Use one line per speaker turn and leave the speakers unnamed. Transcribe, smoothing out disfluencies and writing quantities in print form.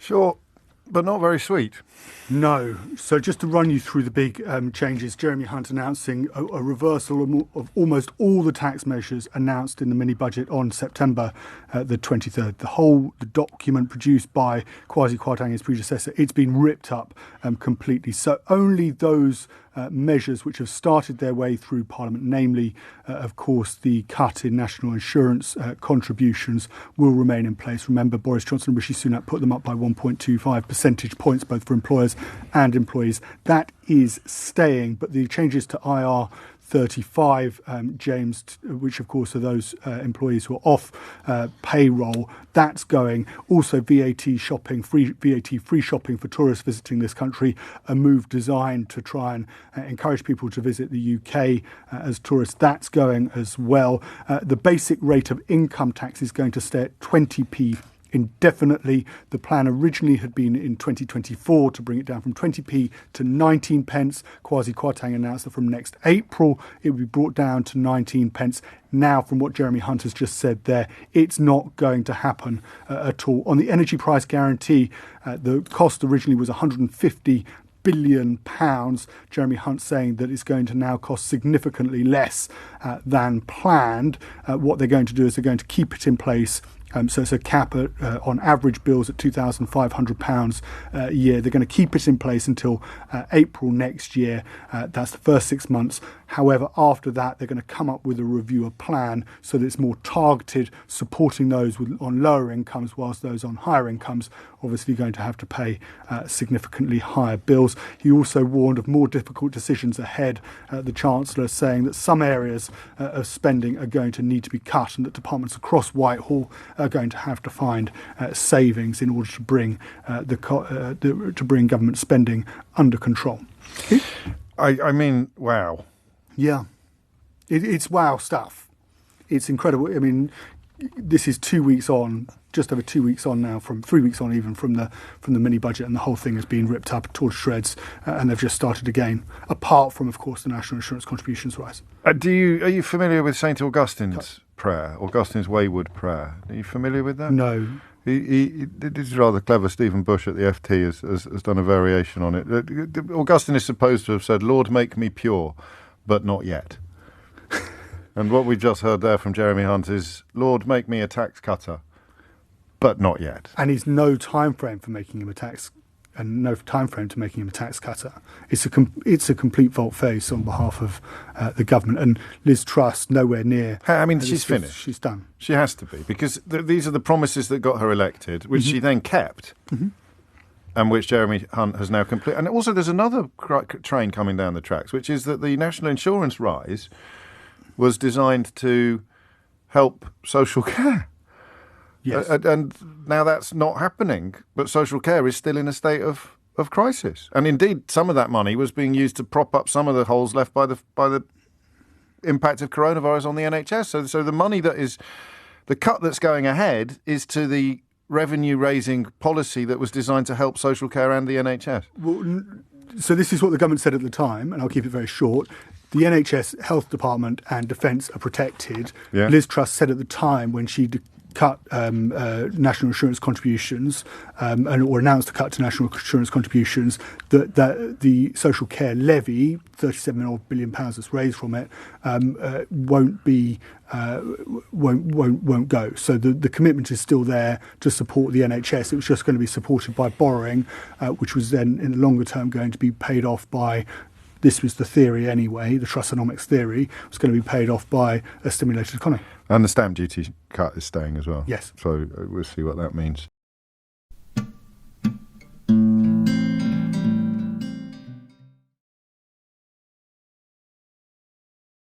Short, but not very sweet.
No. So just to run you through the big changes, Jeremy Hunt announcing a reversal of almost all the tax measures announced in the mini-budget on September the 23rd. The document produced by Kwasi Kwarteng, his predecessor, it's been ripped up completely. So only those measures which have started their way through Parliament, namely, of course, the cut in national insurance contributions, will remain in place. Remember, Boris Johnson and Rishi Sunak put them up by 1.25 percentage points, both for employers and employees. That is staying, but the changes to IR 35, James, which of course are those employees who are off payroll, that's going. Also VAT shopping, free shopping for tourists visiting this country, a move designed to try and encourage people to visit the UK as tourists, that's going as well. The basic rate of income tax is going to stay at 20p indefinitely. The plan originally had been in 2024 to bring it down from 20p to 19 pence. Kwasi Kwarteng announced that from next April it would be brought down to 19 pence. Now, from what Jeremy Hunt has just said there, it's not going to happen at all. On the energy price guarantee, the cost originally was £150 billion. Jeremy Hunt saying that it's going to now cost significantly less than planned. What they're going to do is they're going to keep it in place. So it's a cap on average bills at £2,500 a year. They're going to keep it in place until April next year. That's the first 6 months. However, after that, they're going to come up with a review of plan so that it's more targeted, supporting those on lower incomes, whilst those on higher incomes obviously going to have to pay significantly higher bills. He also warned of more difficult decisions ahead, the Chancellor saying that some areas of spending are going to need to be cut and that departments across Whitehall are going to have to find savings in order to bring bring government spending under control.
I mean, wow.
Yeah, it's wow stuff. It's incredible. I mean, this is 2 weeks on, just over 2 weeks on now, from 3 weeks on even from the mini budget, and the whole thing has been ripped up, torn to shreds, and they've just started again. Apart from, of course, the national insurance contributions rise.
Are you familiar with St Augustine's prayer, Augustine's wayward prayer? Are you familiar with that?
No.
This is rather clever. Stephen Bush at the FT has done a variation on it. Augustine is supposed to have said, "Lord, make me pure, but not yet." And what we just heard there from Jeremy Hunt is, "Lord, make me a tax cutter, but not yet."
And he's no time frame for making him a tax, and no time frame to making him a tax cutter. It's a complete volte-face on behalf of the government. And Liz Truss, nowhere near.
I mean, she's finished.
She's done.
She has to be, because these are the promises that got her elected, which she then kept. And which Jeremy Hunt has now completed. And also there's another train coming down the tracks, which is that the national insurance rise was designed to help social care.
Yes.
And now that's not happening, but social care is still in a state of crisis. And indeed, some of that money was being used to prop up some of the holes left by the impact of coronavirus on the NHS. So the money the cut that's going ahead is to the revenue-raising policy that was designed to help social care and the NHS.
Well, so this is what the government said at the time, and I'll keep it very short. The NHS, Health Department and Defence are protected. Yeah. Liz Truss said at the time when she cut national insurance contributions or announced a cut to national insurance contributions that the social care levy, £37 billion that's raised from it, won't go. So the commitment is still there to support the NHS. It was just going to be supported by borrowing, which was then in the longer term going to be paid off by. This was the theory anyway, the Trussonomics theory, was going to be paid off by a stimulated economy.
And the stamp duty cut is staying as well.
Yes.
So we'll see what that means.